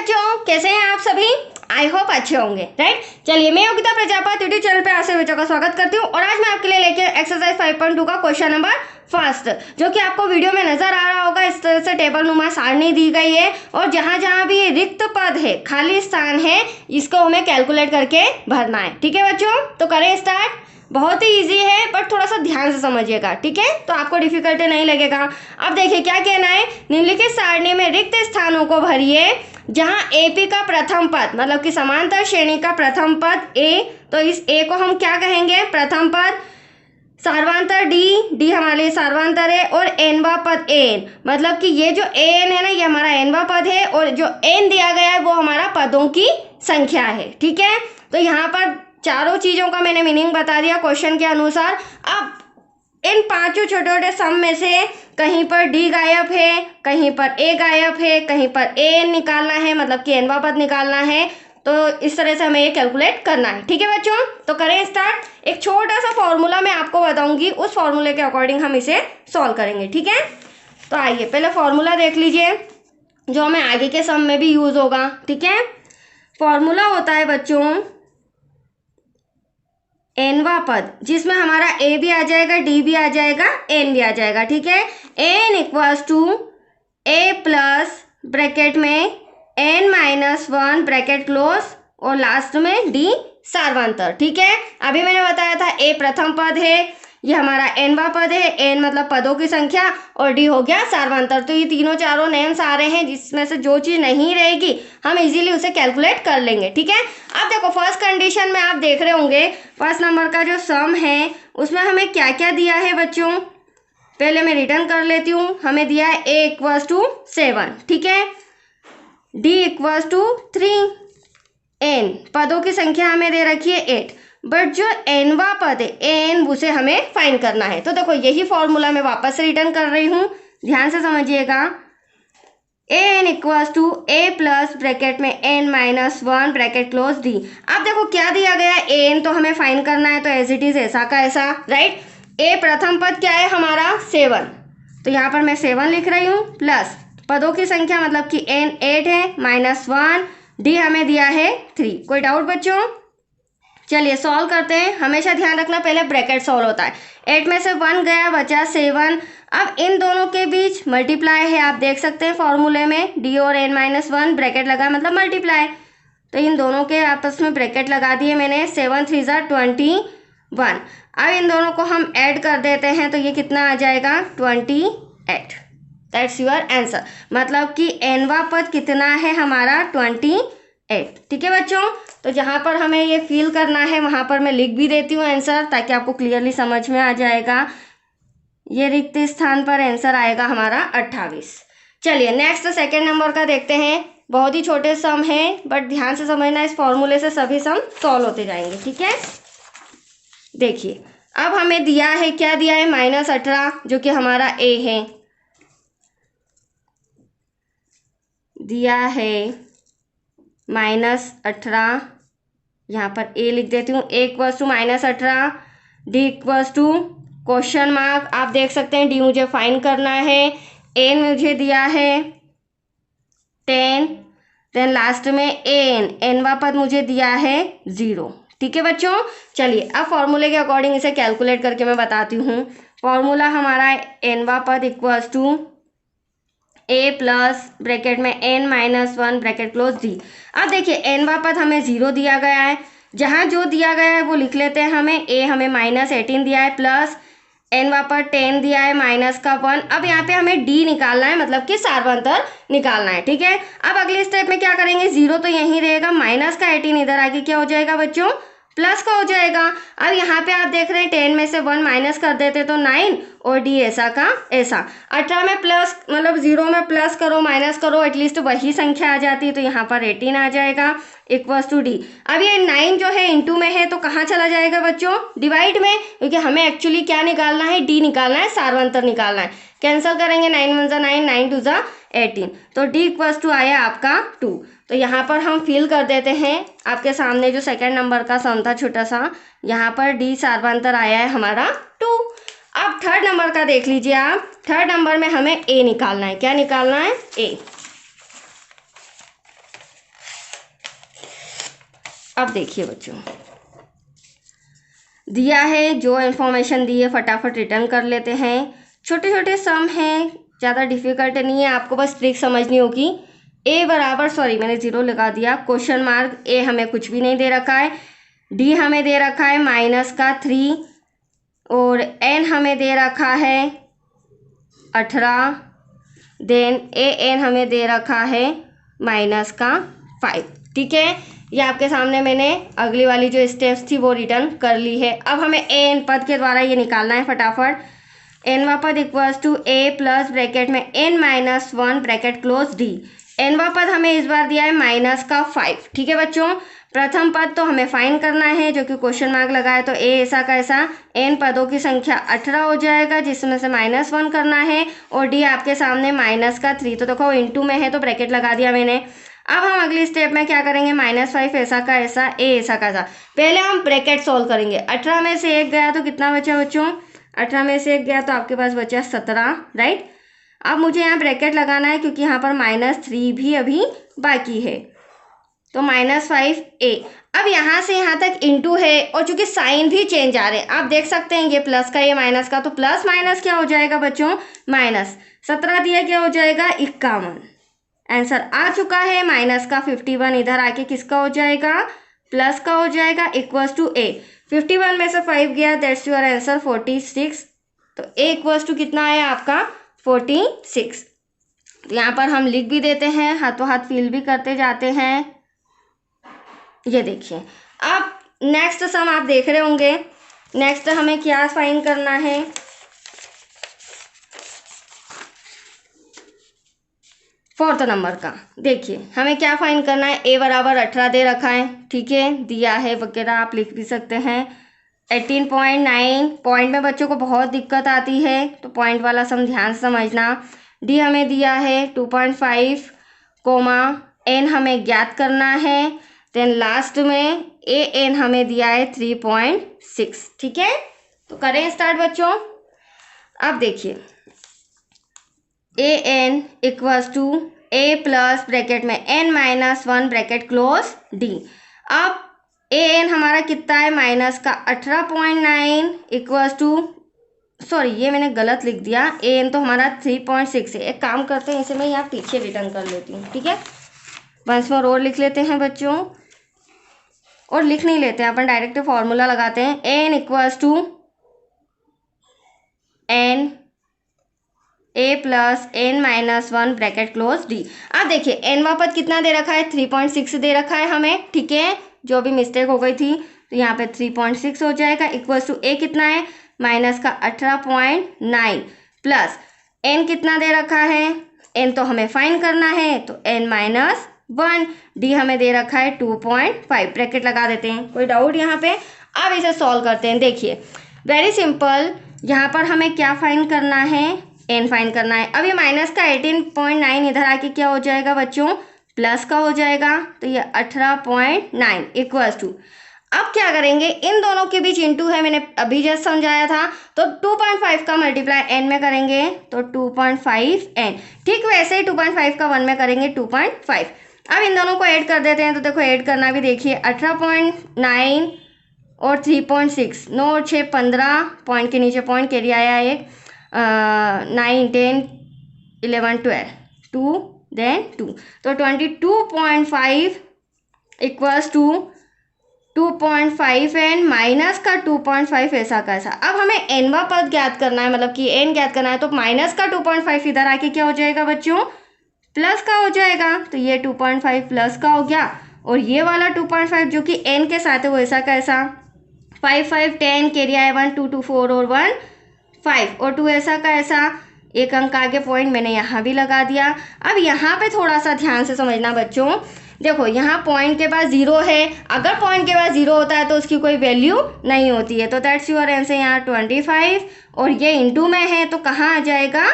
बच्चों, कैसे हैं आप सभी? आई होप अच्छे होंगे, राइट। चलिए, मैं योगिता प्रजापति यूट्यूब चैनल पे आप सभी बच्चों का स्वागत करती हूँ और आज मैं आपके लिए लेके एक्सरसाइज 5.2 का क्वेश्चन नंबर फर्स्ट, जो कि आपको वीडियो में नजर आ रहा होगा। इस तरह से टेबल नुमा सारणी दी गई है और जहां जहां भी रिक्त पद है, खाली स्थान है, इसको हमें कैलकुलेट करके भरना है। ठीक है बच्चों, तो करें स्टार्ट। बहुत ही इजी है, बट थोड़ा सा ध्यान से समझिएगा, ठीक है, तो आपको डिफिकल्टी नहीं लगेगा। अब देखिए क्या कहना है, निम्नलिखित सारणी में रिक्त स्थानों को भरिए जहां एपी का प्रथम पद, मतलब कि समांतर श्रेणी का प्रथम पद ए, तो इस ए को हम क्या कहेंगे? प्रथम पद। सार्वांतर डी, डी हमारे लिए सार्वांतर है, और एनवा पद एन, मतलब कि ये जो एन है ना, ये हमारा एनवा पद है, और जो एन दिया गया है वो हमारा पदों की संख्या है। ठीक है, तो यहाँ पर चारों चीजों का मैंने मीनिंग बता दिया क्वेश्चन के अनुसार। अब इन पांचों छोटे छोटे सम में से कहीं पर डी गायब है, कहीं पर ए गायब है, कहीं पर एन निकालना है, मतलब कि एनवा पद निकालना है। तो इस तरह से हमें ये कैलकुलेट करना है। ठीक है बच्चों, तो करें स्टार्ट। एक छोटा सा फॉर्मूला मैं आपको बताऊंगी, उस फॉर्मूले के अकॉर्डिंग हम इसे सॉल्व करेंगे। ठीक है, तो आइए पहले फॉर्मूला देख लीजिए, जो हमें आगे के सम में भी यूज होगा। ठीक है, फॉर्मूला होता है बच्चों एनवा पद, जिसमें हमारा ए भी आ जाएगा, डी भी आ जाएगा, एन भी आ जाएगा। ठीक है, n equals to a plus bracket में एन माइनस 1 ब्रैकेट क्लोज और लास्ट में डी सार्वंतर। ठीक है, अभी मैंने बताया था ए प्रथम पद है, ये हमारा एनवा पद है, एन मतलब पदों की संख्या, और डी हो गया सार्वंतर। तो ये तीनों चारों नेम्स आ रहे हैं, जिसमें से जो चीज नहीं रहेगी हम इजीली उसे कैलकुलेट कर लेंगे। ठीक है, अब देखो फर्स्ट कंडीशन में आप देख रहे होंगे फर्स्ट नंबर का जो सम है उसमें हमें क्या क्या दिया है बच्चों। पहले मैं रिटर्न कर लेती हूँ। हमें दिया है ए इक्वल्स टू 7, ठीक है, डी इक्वल्स टू 3, एन पदों की संख्या हमें दे रखी है 8, बट जो एनवा पद है एन, उसे हमें फाइंड करना है। तो देखो यही फॉर्मूला मैं वापस से रिटर्न कर रही हूँ, ध्यान से समझिएगा। N equals to a plus bracket में n minus 1 bracket close d. अब देखो क्या दिया गया है, एन तो हमें फाइंड करना है, तो एज इट इज ऐसा का ऐसा, राइट। ए प्रथम पद क्या है हमारा 7, तो यहाँ पर मैं 7 लिख रही हूँ, प्लस पदों की संख्या मतलब कि एन 8 है, माइनस 1, डी हमें दिया है 3। कोई डाउट बच्चों? चलिए सॉल्व करते हैं। हमेशा ध्यान रखना पहले ब्रैकेट सॉल्व होता है। 8 में से 1 गया, बचा 7। अब इन दोनों के बीच मल्टीप्लाई है, आप देख सकते हैं फॉर्मूले में डी और एन माइनस 1 ब्रैकेट लगा मतलब मल्टीप्लाई, तो इन दोनों के आपस में ब्रैकेट लगा दिए मैंने। 7 3 ज़ा 21। अब इन दोनों को हम ऐड कर देते हैं, तो ये कितना आ जाएगा 28। दैट्स योर आंसर, मतलब कि एनवा पद कितना है हमारा 28। ठीक है बच्चों, तो जहाँ पर हमें ये फील करना है वहाँ पर मैं लिख भी देती हूँ आंसर, ताकि आपको क्लियरली समझ में आ जाएगा। ये रिक्त स्थान पर आंसर आएगा हमारा 28। चलिए नेक्स्ट सेकेंड नंबर का देखते हैं। बहुत ही छोटे सम हैं, बट ध्यान से समझना, इस फॉर्मूले से सभी सम सॉल्व होते जाएंगे। ठीक है, देखिए अब हमें दिया है, क्या दिया है, -18, जो कि हमारा ए है, दिया है -18, यहाँ पर ए लिख देती हूँ। A equals to -18, d equals to question mark, आप देख सकते हैं डी मुझे फाइंड करना है, एन मुझे दिया है 10, देन लास्ट में एन, एनवा पद मुझे दिया है 0। ठीक है बच्चों, चलिए अब फॉर्मूले के अकॉर्डिंग इसे कैलकुलेट करके मैं बताती हूँ। फॉर्मूला हमारा एनवा पद equals to a plus bracket में n minus 1 bracket close d. अब देखिए एनवा पद हमें 0 दिया गया है, जहाँ जो दिया गया है वो लिख लेते हैं हमें। ए हमें -18 दिया है, प्लस एनवा पद 10 दिया है, माइनस का 1। अब यहाँ पे हमें डी निकालना है, मतलब कि सार्वंतर निकालना है। ठीक है, अब अगले स्टेप में क्या करेंगे, 0 तो यहीं रहेगा, माइनस का 18 इधर आके क्या हो जाएगा बच्चों, प्लस का हो जाएगा। अब यहाँ पे आप देख रहे हैं 10 में से 1 माइनस कर देते तो 9, और डी ऐसा का ऐसा। 18 में प्लस, मतलब 0 में प्लस करो माइनस करो, एटलीस्ट वही संख्या आ जाती है, तो यहाँ पर 18 आ जाएगा इक्वल्स टू डी। अब ये 9 जो है इंटू में है, तो कहाँ चला जाएगा बच्चों, डिवाइड में, क्योंकि हमें एक्चुअली क्या निकालना है, डी निकालना है, सार्वंतर निकालना है। कैंसिल करेंगे, 9 1 ज़ा 9, 9 2 ज़ा 18, तो डी इक्वल्स टू आया आपका 2। तो यहाँ पर हम फिल कर देते हैं, आपके सामने जो सेकंड नंबर का सम था छोटा सा, यहाँ पर डी सार्वंतर आया है हमारा 2। अब थर्ड नंबर का देख लीजिए आप। थर्ड नंबर में हमें ए निकालना है, क्या निकालना है, ए। अब देखिए बच्चों, दिया है, जो इन्फॉर्मेशन दी है फटाफट रिटर्न कर लेते हैं। छोटे छोटे सम हैं, ज़्यादा डिफिकल्ट नहीं है, आपको बस ट्रिक समझनी होगी। ए बराबर, सॉरी मैंने जीरो लगा दिया, क्वेश्चन मार्क, ए हमें कुछ भी नहीं दे रखा है, डी हमें दे रखा है -3 और एन हमें दे रखा है 18, देन ए एन हमें दे रखा है -5। ठीक है, ये आपके सामने मैंने अगली वाली जो स्टेप्स थी वो रिटर्न कर ली है। अब हमें ए एन पद के द्वारा ये निकालना है फटाफट। एनवा पद equals to a plus bracket में n-1 ब्रैकेट क्लोज डी। एनवा पद हमें इस बार दिया है -5। ठीक है बच्चों, प्रथम पद तो हमें फाइंड करना है, जो कि क्वेश्चन मार्क लगा है, तो ए ऐसा का ऐसा, एन पदों की संख्या 18 हो जाएगा, जिसमें से -1 करना है, और डी आपके सामने -3, तो देखो इनटू में है तो ब्रैकेट लगा दिया मैंने। अब हम अगली स्टेप में क्या करेंगे, -5 ऐसा का ऐसा, ए ऐसा का ऐसा, पहले हम ब्रैकेट सॉल्व करेंगे। 18 में से 1 गया तो कितना बचा बच्चों, 18 में से 1 गया तो आपके पास बचा 17, राइट। अब मुझे यहाँ ब्रैकेट लगाना है क्योंकि यहाँ पर -3 भी अभी बाकी है, तो -5a। अब यहाँ से यहाँ तक इंटू है, और चूंकि साइन भी चेंज आ रहे हैं, आप देख सकते हैं, ये प्लस का ये माइनस का, तो प्लस माइनस क्या हो जाएगा बच्चों, -17 दिया क्या हो जाएगा 51। आंसर आ चुका है, माइनस का 51 इधर आके किसका हो जाएगा, प्लस का हो जाएगा, इक्वल्स टू ए। 51 में से 5 गया, दैट्स योर आंसर 46। तो ए इक्वल्स टू कितना आया आपका 46। तो यहाँ पर हम लिख भी देते हैं, हाथों हाथ फिल भी करते जाते हैं। ये देखिए, अब नेक्स्ट सम आप देख रहे होंगे, नेक्स्ट हमें क्या फाइंड करना है, फोर्थ नंबर का। देखिए हमें क्या फाइंड करना है, ए बराबर 18 दे रखा है, ठीक है, दिया है वगैरह, आप लिख भी सकते हैं। 18.9 पॉइंट में बच्चों को बहुत दिक्कत आती है, तो पॉइंट वाला सम ध्यान से समझना। डी हमें दिया है 2.5, एन हमें ज्ञात करना है, देन लास्ट में ए एन हमें दिया है 3.6। ठीक है, तो करें स्टार्ट बच्चों। अब देखिए, a n equals to a plus bracket में n-1 ब्रैकेट क्लोज डी। अब ए एन हमारा कितना है, -18.9 इक्वल्स टू, सॉरी ये मैंने गलत लिख दिया, ए एन तो हमारा 3.6 है। एक काम करते हैं, इसे मैं यहाँ पीछे रिटर्न कर लेती हूँ, ठीक है। वंस मोर और लिख लेते हैं बच्चों, और लिख नहीं लेते हैं अपन, डायरेक्ट फॉर्मूला लगाते हैं। A n equals to n a plus n-1 bracket close d. अब देखिए एन वापस कितना दे रखा है, 3.6 दे रखा है हमें, ठीक है, जो भी मिस्टेक हो गई थी, तो यहाँ पे 3.6 हो जाएगा, इक्वल्स टू ए कितना है, -18.9 प्लस एन कितना दे रखा है, एन तो हमें फाइंड करना है, तो n-1, डी हमें दे रखा है 2.5, ब्रैकेट लगा देते हैं। कोई डाउट यहाँ पे? अब इसे सॉल्व करते हैं। देखिए वेरी सिंपल, यहाँ पर हमें क्या फाइंड करना है, एन फाइंड करना है। अब ये माइनस का 18.9 इधर आके क्या हो जाएगा बच्चों, प्लस का हो जाएगा, तो ये 18.9 इक्वल्स टू, अब क्या करेंगे, इन दोनों के बीच इंटू है, मैंने अभी जस्ट समझाया था, तो 2.5 का मल्टीप्लाई एन में करेंगे तो 2.5 एन, ठीक वैसे ही 2.5 का 1 में करेंगे 2.5। अब इन दोनों को ऐड कर देते हैं, तो देखो ऐड करना भी देखिए, 18.9 और 3.6, 9 और 6 15, पॉइंट के नीचे पॉइंट कैरी आया एक, 9 10 11 12 2 देन 2, तो 22.5 इक्वल्स टू 2.5 एन माइनस का 2.5 ऐसा कैसा। अब हमें एनवा पद ज्ञात करना है, मतलब कि एन ज्ञात करना है, तो माइनस का 2.5 इधर आके क्या हो जाएगा बच्चों, प्लस का हो जाएगा, तो ये 2.5 प्लस का हो गया, और ये वाला 2.5 जो कि एन के साथ है वो ऐसा कैसा, 5 5 10 कैरी आया 1 2 2 4 और 1 5 और 2 ऐसा का ऐसा, एक अंक आगे पॉइंट मैंने यहाँ भी लगा दिया। अब यहाँ पे थोड़ा सा ध्यान से समझना बच्चों, देखो यहाँ पॉइंट के पास 0 है, अगर पॉइंट के पास 0 होता है तो उसकी कोई वैल्यू नहीं होती है, तो दैट्स योर आंसर यहाँ 25, और ये इंटू में है तो कहाँ आ जाएगा,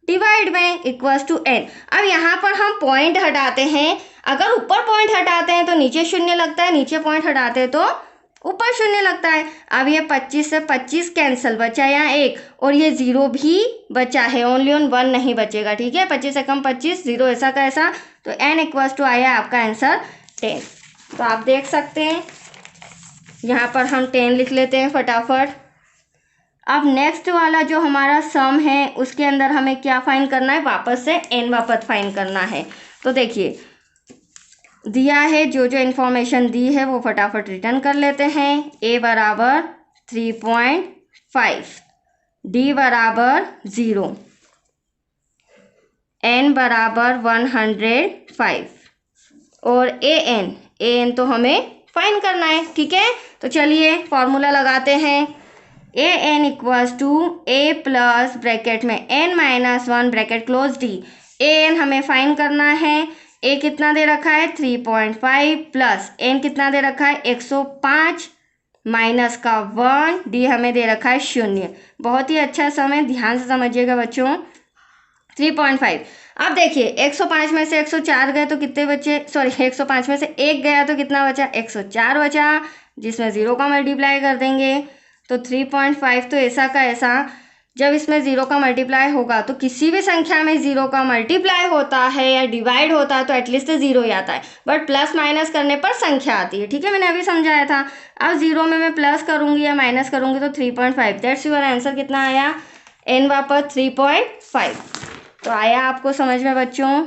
डिवाइड में, इक्वल्स टू एन। अब यहाँ पर हम पॉइंट हटाते हैं, अगर ऊपर पॉइंट हटाते हैं तो नीचे शून्य लगता है, नीचे पॉइंट हटाते हैं तो ऊपर शून्य लगता है। अब ये 25 से 25 कैंसिल, बचा यहाँ 1, और ये 0 भी बचा है, ओनली ऑन 1 नहीं बचेगा, ठीक है, 25 से कम 25, 0 ऐसा का ऐसा, तो n इक्वल्स टू आया आपका आंसर 10। तो आप देख सकते हैं यहाँ पर हम 10 लिख लेते हैं फटाफट। अब नेक्स्ट वाला जो हमारा सम है उसके अंदर हमें क्या फाइंड करना है, वापस से n वापस फाइंड करना है। तो देखिए दिया है, जो जो इन्फॉर्मेशन दी है वो फटाफट रिटर्न कर लेते हैं। a बराबर 3.5, d बराबर 0, n बराबर 105 और an तो हमें फाइंड करना है। ठीक है, तो चलिए फॉर्मूला लगाते हैं। an equals to a plus bracket में n-1 bracket close d। an हमें फाइंड करना है। a कितना दे रखा है 3.5 प्लस n कितना दे रखा है 105 माइनस का 1, d हमें दे रखा है 0। बहुत ही अच्छा सम है, ध्यान से समझिएगा बच्चों। 3.5, अब देखिए 105 में से 104 गए तो कितने बचे, सॉरी 105 में से 1 गया तो कितना बचा, 104 बचा, जिसमें 0 का मल्टीप्लाई कर देंगे। तो 3.5 तो ऐसा का ऐसा, जब इसमें 0 का मल्टीप्लाई होगा तो किसी भी संख्या में 0 का मल्टीप्लाई होता है या डिवाइड होता है तो एटलीस्ट 0 ही आता है, बट प्लस माइनस करने पर संख्या आती है। ठीक है, मैंने अभी समझाया था। अब 0 में मैं प्लस करूंगी या माइनस करूंगी तो 3.5, दैट्स योर आंसर। कितना आया, n वापस 3.5। तो आया आपको समझ में बच्चों?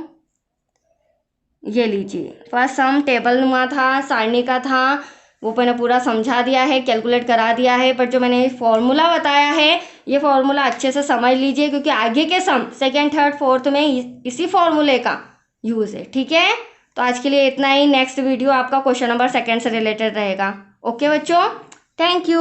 ये लीजिए, फर्स्ट सम टेबल नुमा था, सारणी का था, वो मैंने पूरा समझा दिया है, कैलकुलेट करा दिया है। पर जो मैंने फॉर्मूला बताया है ये फॉर्मूला अच्छे से समझ लीजिए, क्योंकि आगे के सम सेकेंड थर्ड फोर्थ में इसी फॉर्मूले का यूज़ है। ठीक है, तो आज के लिए इतना ही। नेक्स्ट वीडियो आपका क्वेश्चन नंबर 2 से रिलेटेड रहेगा। ओके बच्चों, थैंक यू।